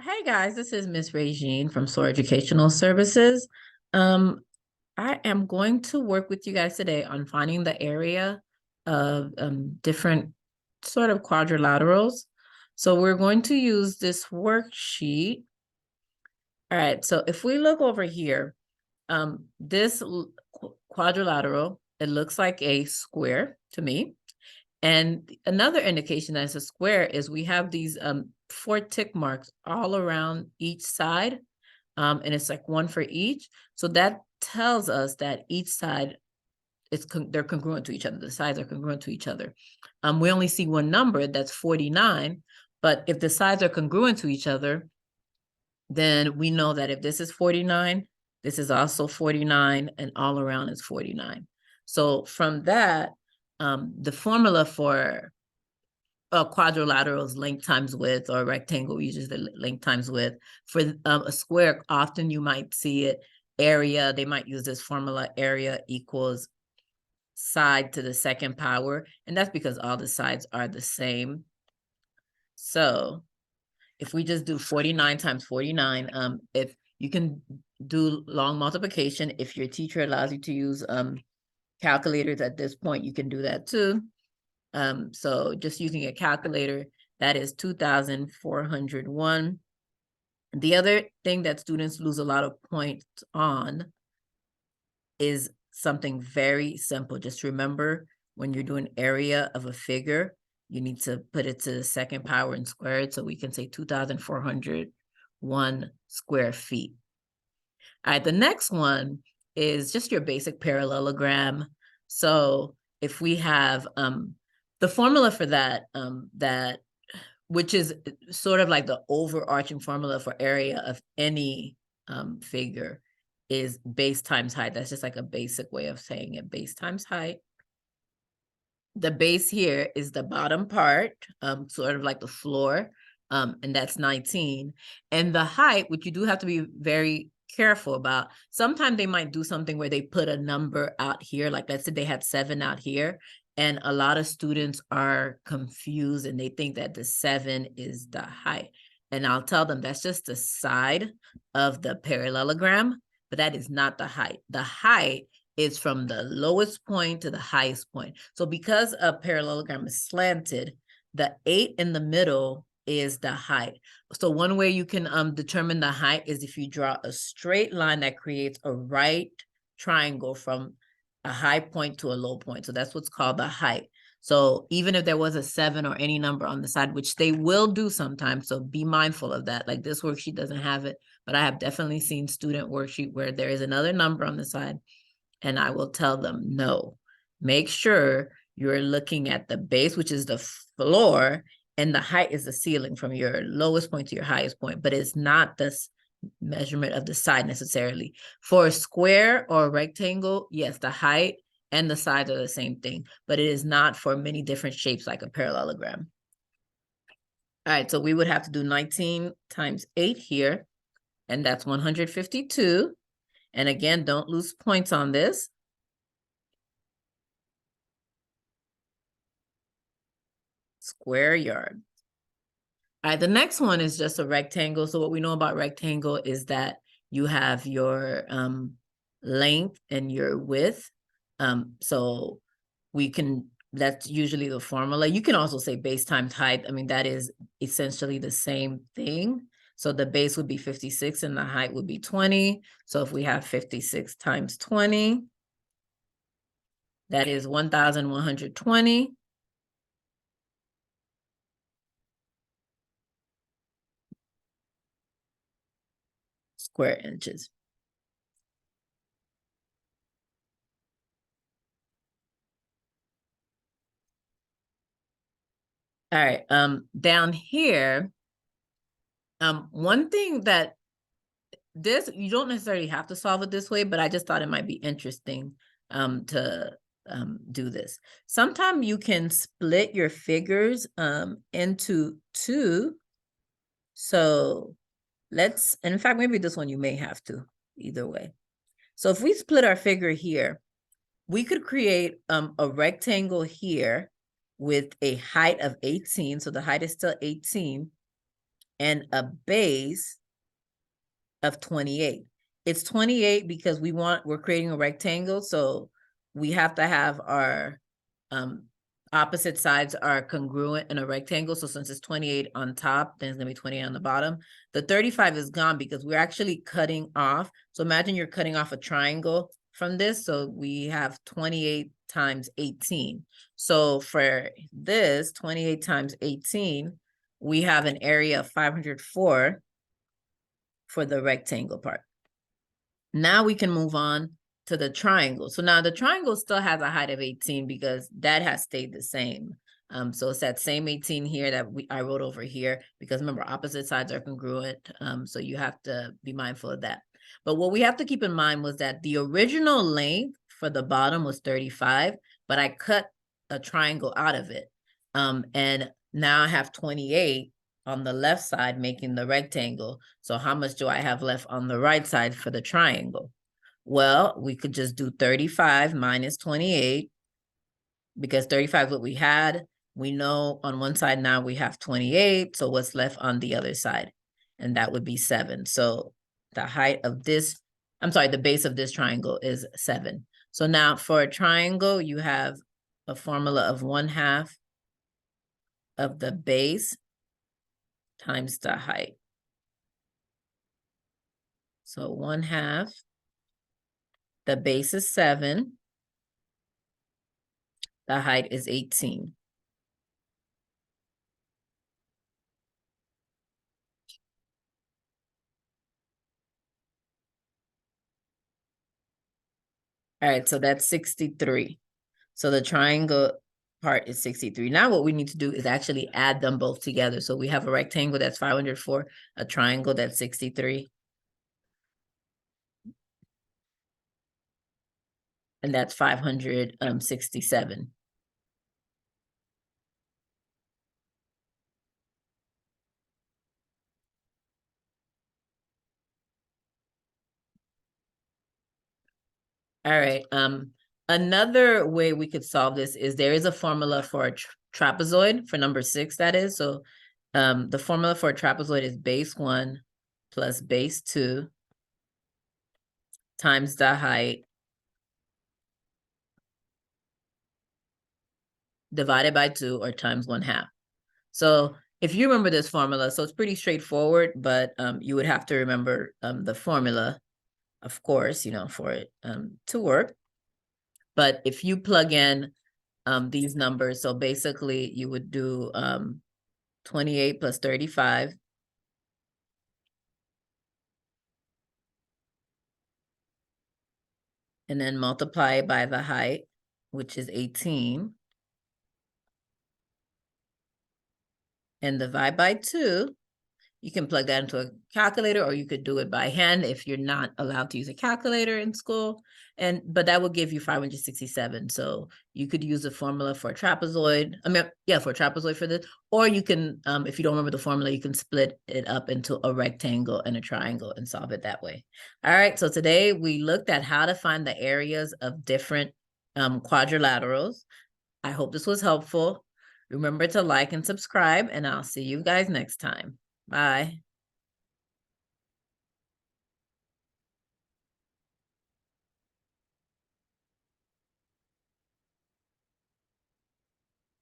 Hey guys, this is Miss Regine from SOAR Educational Services. I am going to work with you guys today on finding the area of different sort of quadrilaterals. So we're going to use this worksheet. All right, so if we look over here, this quadrilateral, it looks like a square to me. And another indication that it's a square is we have these 4 tick marks all around each side, and it's like one for each. So that tells us that each side they're congruent to each other. The sides are congruent to each other. We only see one number, that's 49, but if the sides are congruent to each other, then we know that if this is 49, this is also 49, and all around is 49. So from that, the formula for quadrilateral is length times width, or rectangle uses the length times width. For a square, often you might see it area. They might use this formula: area equals side to the second power, and that's because all the sides are the same. So if we just do 49 times 49, if you can do long multiplication, if your teacher allows you to use calculators at this point, you can do that too. So just using a calculator, that is 2,401. The other thing that students lose a lot of points on is something very simple. Just remember, when you're doing area of a figure, you need to put it to the second power and square it. So we can say 2,401 square feet. All right, the next one is just your basic parallelogram. So if we have the formula for that, which is sort of like the overarching formula for area of any figure, is base times height. That's just like a basic way of saying it, base times height. The base here is the bottom part, sort of like the floor, and that's 19. And the height, which you do have to be very careful about. Sometimes they might do something where they put a number out here, like let's say they had 7 out here, and a lot of students are confused and they think that the 7 is the height. And I'll tell them that's just the side of the parallelogram, but that is not the height. The height is from the lowest point to the highest point. So because a parallelogram is slanted, the 8 in the middle is the height. So one way you can determine the height is if you draw a straight line that creates a right triangle from a high point to a low point. So that's what's called the height. So even if there was a 7 or any number on the side, which they will do sometimes, so be mindful of that. Like this worksheet doesn't have it, but I have definitely seen student worksheet where there is another number on the side, and I will tell them, no, make sure you're looking at the base, which is the floor, and the height is the ceiling from your lowest point to your highest point, but it's not this measurement of the side necessarily. For a square or a rectangle, yes, the height and the sides are the same thing, but it is not for many different shapes like a parallelogram. All right, so we would have to do 19 times 8 here, and that's 152. And again, don't lose points on this. Square yard. All right, the next one is just a rectangle. So what we know about rectangle is that you have your length and your width. So we can, that's usually the formula. You can also say base times height. I mean, that is essentially the same thing. So the base would be 56 and the height would be 20. So if we have 56 times 20, that is 1,120. Square inches. All right, down here, one thing that this, you don't necessarily have to solve it this way, but I just thought it might be interesting to do this. Sometimes you can split your figures into 2. So let's, in fact, maybe this one you may have to, either way. So if we split our figure here, we could create a rectangle here with a height of 18. So the height is still 18. and a base of 28. It's 28 because we're creating a rectangle, so we have to have our opposite sides are congruent in a rectangle. So since it's 28 on top, then it's gonna be 28 on the bottom. The 35 is gone because we're actually cutting off. So imagine you're cutting off a triangle from this. So we have 28 times 18. So for this 28 times 18, we have an area of 504 for the rectangle part. Now we can move on to the triangle. So now the triangle still has a height of 18 because that has stayed the same. So it's that same 18 here that I wrote over here, because remember, opposite sides are congruent. So you have to be mindful of that. But what we have to keep in mind was that the original length for the bottom was 35, but I cut a triangle out of it. And now I have 28 on the left side, making the rectangle. So how much do I have left on the right side for the triangle? Well, we could just do 35 minus 28, because 35 is what we had. We know on one side now we have 28, so what's left on the other side? And that would be 7. So the height of this, the base of this triangle is 7. So now for a triangle, you have a formula of 1/2 of the base times the height. So 1/2, the base is 7, the height is 18. All right, so that's 63. So the triangle part is 63. Now what we need to do is actually add them both together. So we have a rectangle that's 504, a triangle that's 63. And that's 567. All right. Another way we could solve this is there is a formula for a trapezoid, for number 6, that is. So the formula for a trapezoid is base 1 plus base 2 times the height divided by 2, or times 1/2. So if you remember this formula, so it's pretty straightforward, but you would have to remember the formula, of course, for it to work. But if you plug in these numbers, so basically you would do 28 plus 35. And then multiply it by the height, which is 18. And divide by 2. You can plug that into a calculator, or you could do it by hand if you're not allowed to use a calculator in school. But that will give you 567. So you could use the formula for a trapezoid. For a trapezoid for this. Or you can, if you don't remember the formula, you can split it up into a rectangle and a triangle and solve it that way. All right, so today we looked at how to find the areas of different quadrilaterals. I hope this was helpful. Remember to like and subscribe, and I'll see you guys next time. Bye.